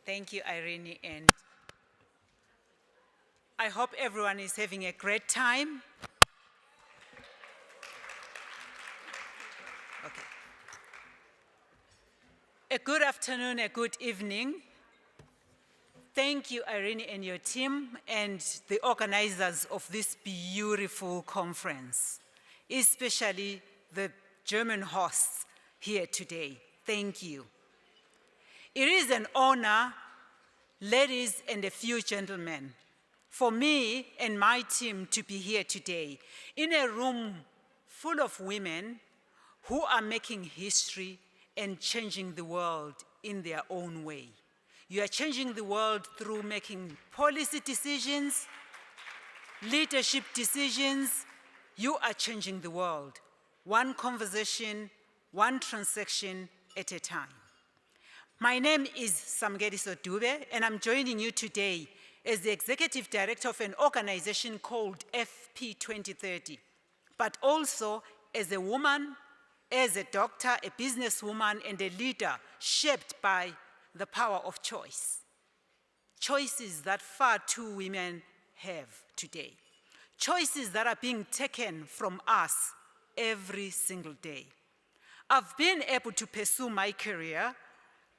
Thank you, Irene, and I hope everyone is having a great time. Okay. A good afternoon, a good evening. Thank you, Irene, and your team, and the organizers of this beautiful conference, especially the German hosts here today. Thank you. It is an honor, ladies and a few gentlemen, for me and my team to be here today in a room full of women who are making history and changing the world in their own way. You are changing the world through making policy decisions, leadership decisions. You are changing the world, one conversation, one transaction at a time. My name is Samukeliso Dube, and I'm joining you today as the Executive Director of an organization called FP2030, but also as a woman, as a doctor, a businesswoman, and a leader shaped by the power of choice. Choices that far too women have today. Choices that are being taken from us every single day. I've been able to pursue my career,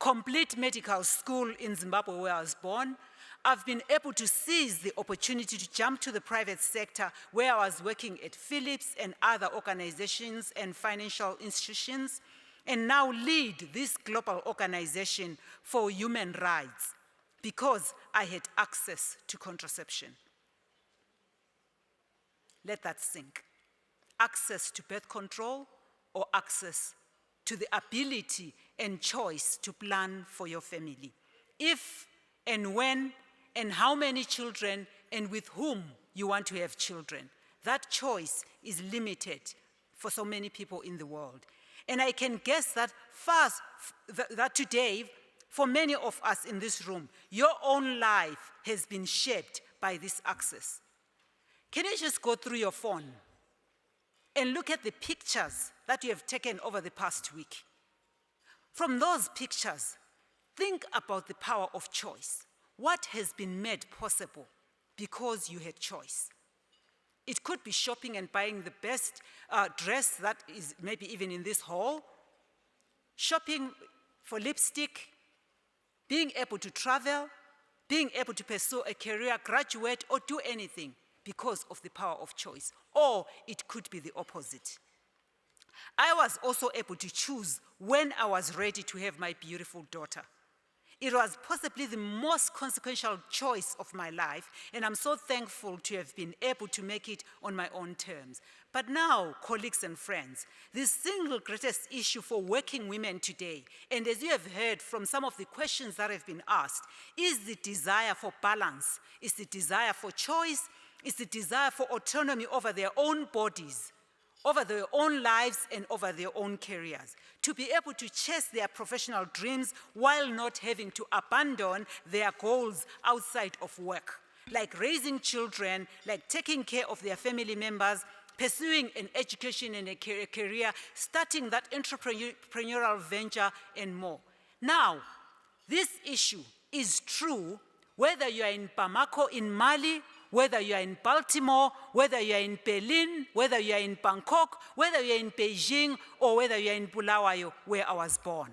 complete medical school in Zimbabwe where I was born. I've been able to seize the opportunity to jump to the private sector where I was working at Philips and other organizations and financial institutions, and now lead this global organization for human rights because I had access to contraception. Let that sink. Access to birth control or access to the ability and choice to plan for your family. If and when and how many children and with whom you want to have children. That choice is limited for so many people in the world. And I can guess that that today, for many of us in this room, your own life has been shaped by this access. Can you just go through your phone and look at the pictures that you have taken over the past week? From those pictures, think about the power of choice. What has been made possible because you had choice? It could be shopping and buying the best dress that is maybe even in this hall, shopping for lipstick, being able to travel, being able to pursue a career, graduate, or do anything because of the power of choice. Or it could be the opposite. I was also able to choose when I was ready to have my beautiful daughter. It was possibly the most consequential choice of my life, and I'm so thankful to have been able to make it on my own terms. But now, colleagues and friends, the single greatest issue for working women today, and as you have heard from some of the questions that have been asked, is the desire for balance, is the desire for choice, is the desire for autonomy over their own bodies, over their own lives and over their own careers, to be able to chase their professional dreams while not having to abandon their goals outside of work, like raising children, like taking care of their family members, pursuing an education and a career, starting that entrepreneurial venture, and more. Now, this issue is true whether you are in Bamako in Mali, whether you are in Baltimore, whether you are in Berlin, whether you are in Bangkok, whether you are in Beijing, or whether you are in Bulawayo, where I was born.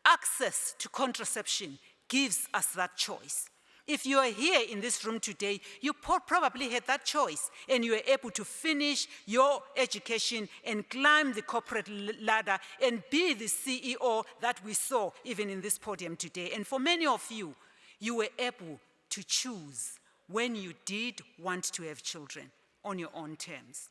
Access to contraception gives us that choice. If you are here in this room today, you probably had that choice, and you were able to finish your education and climb the corporate ladder and be the CEO that we saw even in this podium today. And for many of you, you were able to choose when you did want to have children on your own terms.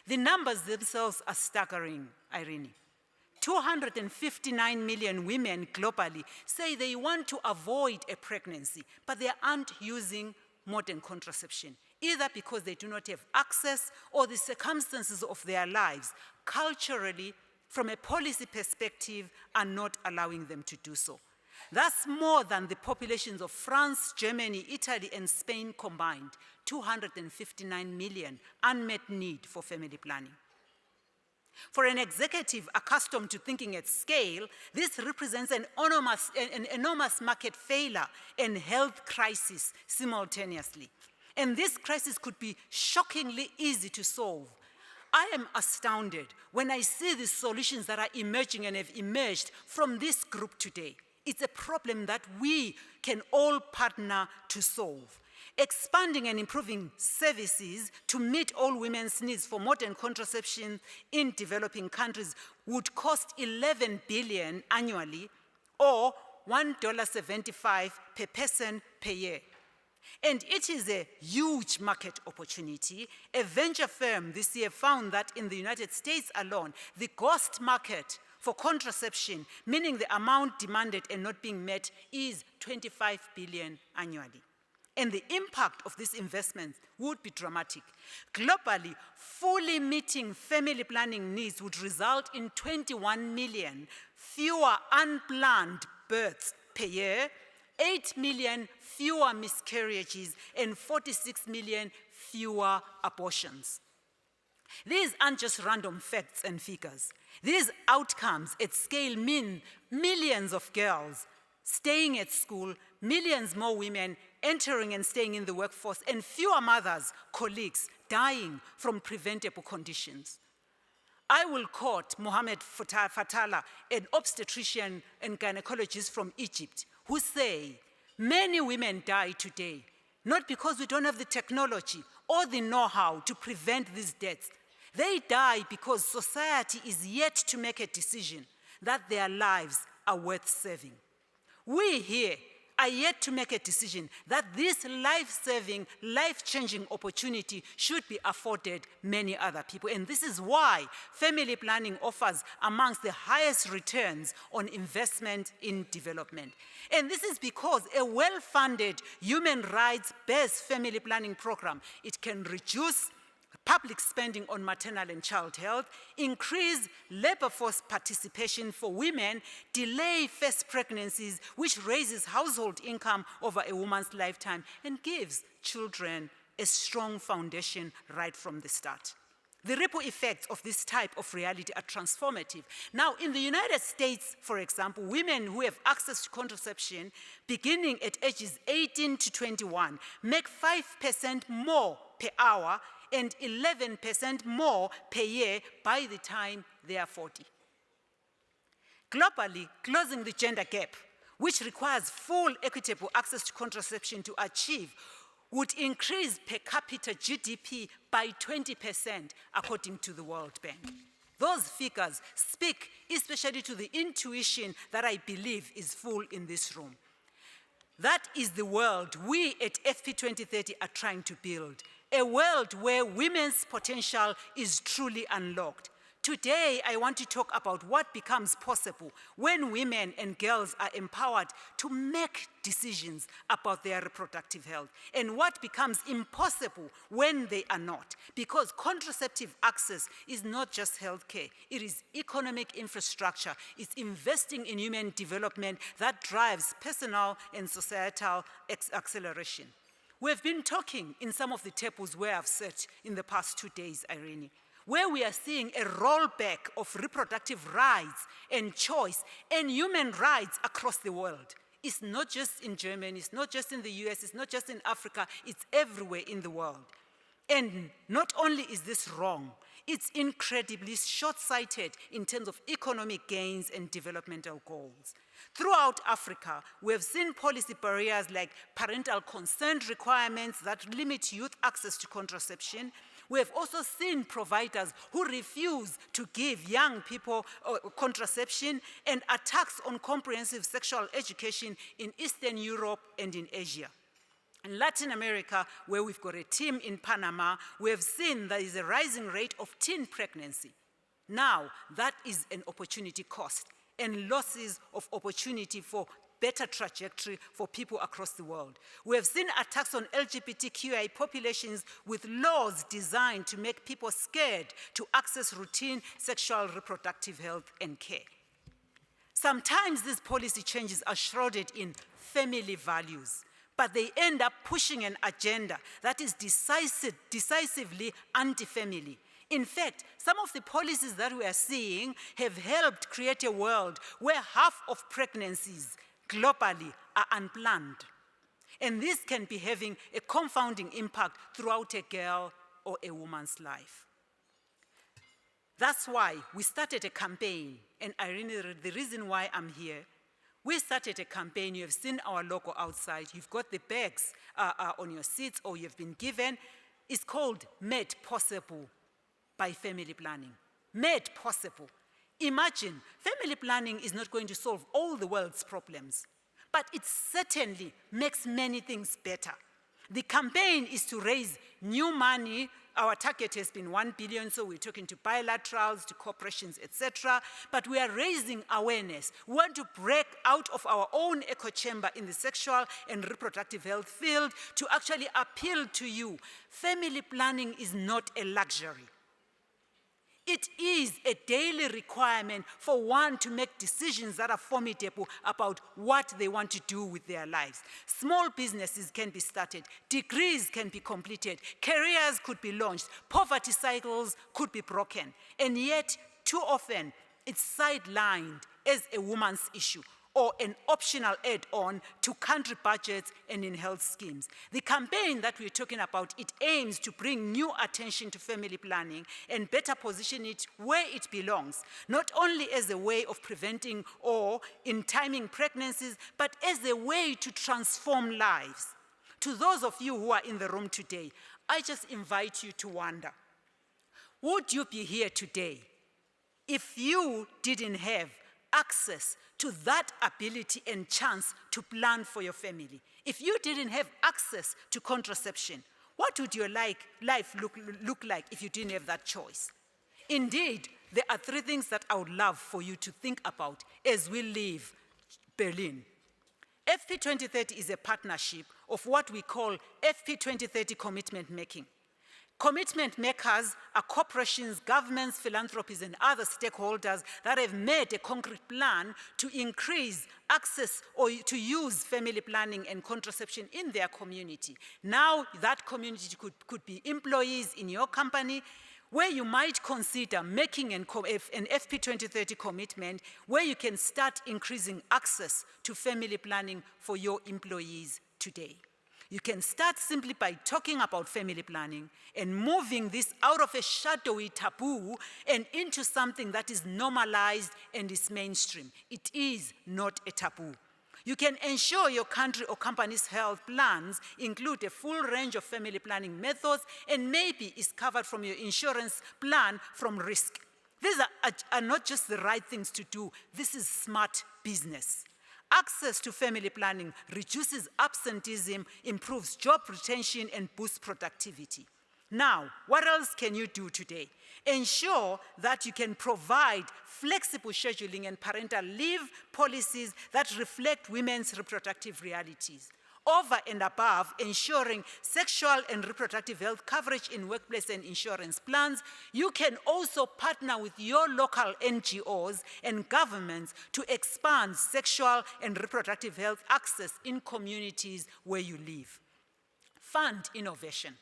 The numbers themselves are staggering, Irene. 259 million women globally say they want to avoid a pregnancy, but they aren't using modern contraception, either because they do not have access or the circumstances of their lives, culturally, from a policy perspective, are not allowing them to do so. That's more than the populations of France, Germany, Italy, and Spain combined, 259 million unmet need for family planning. For an executive accustomed to thinking at scale, this represents an enormous market failure and health crisis simultaneously. And this crisis could be shockingly easy to solve. I am astounded when I see the solutions that are emerging and have emerged from this group today. It's a problem that we can all partner to solve. Expanding and improving services to meet all women's needs for modern contraception in developing countries would cost $11 billion annually, or $1.75 per person per year. And it is a huge market opportunity. A venture firm this year found that in the United States alone, the ghost market for contraception, meaning the amount demanded and not being met, is $25 billion annually. And the impact of this investment would be dramatic. Globally, fully meeting family planning needs would result in 21 million fewer unplanned births per year, 8 million fewer miscarriages, and 46 million fewer abortions. These aren't just random facts and figures. These outcomes at scale mean millions of girls staying at school, millions more women entering and staying in the workforce, and fewer mothers, colleagues, dying from preventable conditions. I will quote Mohamed Fatala, an obstetrician and gynecologist from Egypt, who say, many women die today, not because we don't have the technology or the know-how to prevent these deaths. They die because society is yet to make a decision that their lives are worth saving. We here are yet to make a decision that this life-saving, life-changing opportunity should be afforded many other people. And this is why family planning offers amongst the highest returns on investment in development. And this is because a well-funded human rights-based family planning program, it can reduce public spending on maternal and child health, increase labor force participation for women, delay first pregnancies, which raises household income over a woman's lifetime, and gives children a strong foundation right from the start. The ripple effects of this type of reality are transformative. Now, in the United States, for example, women who have access to contraception beginning at ages 18 to 21 make 5% more per hour and 11% more per year by the time they are 40. Globally, closing the gender gap, which requires full equitable access to contraception to achieve, would increase per capita GDP by 20%, according to the World Bank. Those figures speak especially to the intuition that I believe is full in this room. That is the world we at FP2030 are trying to build, a world where women's potential is truly unlocked. Today, I want to talk about what becomes possible when women and girls are empowered to make decisions about their reproductive health, and what becomes impossible when they are not. Because contraceptive access is not just healthcare, it is economic infrastructure. It's investing in human development that drives personal and societal acceleration. We've been talking in some of the tables where I've sat in the past 2 days, Irene, where we are seeing a rollback of reproductive rights and choice and human rights across the world. It's not just in Germany, it's not just in the US, it's not just in Africa, it's everywhere in the world. And not only is this wrong, it's incredibly short-sighted in terms of economic gains and developmental goals. Throughout Africa, we have seen policy barriers like parental consent requirements that limit youth access to contraception. We have also seen providers who refuse to give young people contraception, and attacks on comprehensive sexual education in Eastern Europe and in Asia. In Latin America, where we've got a team in Panama, we have seen there is a rising rate of teen pregnancy. Now, that is an opportunity cost and losses of opportunity for better trajectory for people across the world. We have seen attacks on LGBTQI populations with laws designed to make people scared to access routine sexual reproductive health and care. Sometimes these policy changes are shrouded in family values, but they end up pushing an agenda that is decisively anti-family. In fact, some of the policies that we are seeing have helped create a world where half of pregnancies globally are unplanned. And this can be having a confounding impact throughout a girl or a woman's life. That's why we started a campaign, and Irene, the reason why I'm here, we started a campaign. You have seen our logo outside. You've got the bags on your seats, or you've been given. It's called Made Possible by Family Planning. Made Possible. Imagine, family planning is not going to solve all the world's problems, but it certainly makes many things better. The campaign is to raise new money. Our target has been 1 billion, so we're talking to bilaterals, to corporations, etc. But we are raising awareness. We want to break out of our own echo chamber in the sexual and reproductive health field to actually appeal to you. Family planning is not a luxury. It is a daily requirement for one to make decisions that are formidable about what they want to do with their lives. Small businesses can be started, degrees can be completed, careers could be launched, poverty cycles could be broken, and yet too often it's sidelined as a woman's issue or an optional add-on to country budgets and in health schemes. The campaign that we're talking about, it aims to bring new attention to family planning and better position it where it belongs, not only as a way of preventing or in timing pregnancies, but as a way to transform lives. To those of you who are in the room today, I just invite you to wonder, would you be here today if you didn't have access to that ability and chance to plan for your family? If you didn't have access to contraception, what would your life look like if you didn't have that choice? Indeed, there are 3 things that I would love for you to think about as we leave Berlin. FP2030 is a partnership of what we call FP2030 commitment making. Commitment makers are corporations, governments, philanthropies, and other stakeholders that have made a concrete plan to increase access or to use family planning and contraception in their community. Now, that community could be employees in your company, where you might consider making an FP2030 commitment where you can start increasing access to family planning for your employees today. You can start simply by talking about family planning and moving this out of a shadowy taboo and into something that is normalized and is mainstream. It is not a taboo. You can ensure your country or company's health plans include a full range of family planning methods and maybe is covered from your insurance plan from risk. These are not just the right things to do. This is smart business. Access to family planning reduces absenteeism, improves job retention, and boosts productivity. Now, what else can you do today? Ensure that you can provide flexible scheduling and parental leave policies that reflect women's reproductive realities. Over and above ensuring sexual and reproductive health coverage in workplace and insurance plans, you can also partner with your local NGOs and governments to expand sexual and reproductive health access in communities where you live. Fund innovation.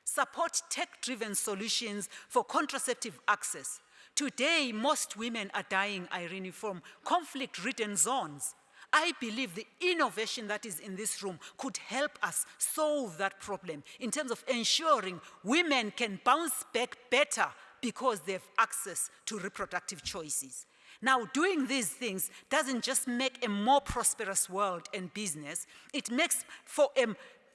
Support tech-driven solutions for contraceptive access. Today, most women are dying, Irene, from conflict-ridden zones. I believe the innovation that is in this room could help us solve that problem in terms of ensuring women can bounce back better because they have access to reproductive choices. Now, doing these things doesn't just make a more prosperous world and business, it makes for a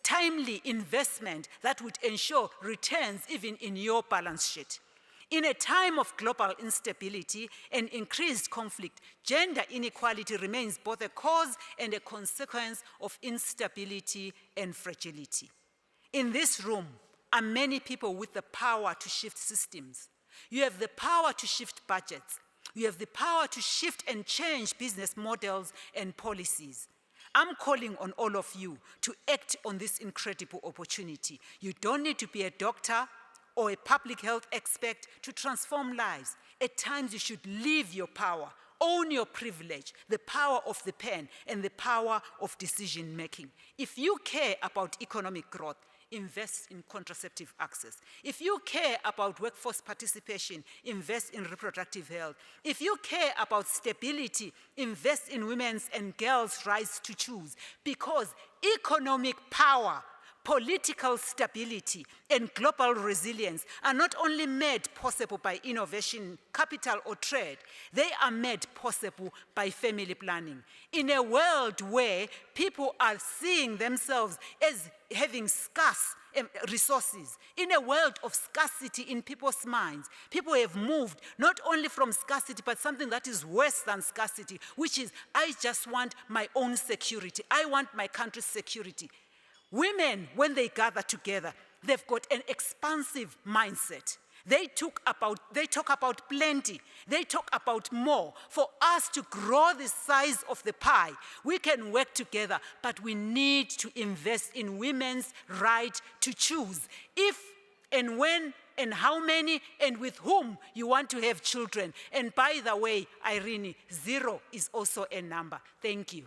timely investment that would ensure returns even in your balance sheet. In a time of global instability and increased conflict, gender inequality remains both a cause and a consequence of instability and fragility. In this room are many people with the power to shift systems. You have the power to shift budgets. You have the power to shift and change business models and policies. I'm calling on all of you to act on this incredible opportunity. You don't need to be a doctor or a public health expert to transform lives. At times you should live your power, own your privilege, the power of the pen and the power of decision making. If you care about economic growth, invest in contraceptive access. If you care about workforce participation, invest in reproductive health. If you care about stability, invest in women's and girls' rights to choose. Because economic power, political stability, and global resilience are not only made possible by innovation, capital, or trade, they are made possible by family planning. In a world where people are seeing themselves as having scarce resources, in a world of scarcity in people's minds, people have moved not only from scarcity, but something that is worse than scarcity, which is, I just want my own security. I want my country's security. Women, when they gather together, they've got an expansive mindset. They talk about plenty. They talk about more. For us to grow the size of the pie, we can work together, but we need to invest in women's right to choose if and when and how many and with whom you want to have children. And by the way, Irene, 0 is also a number. Thank you.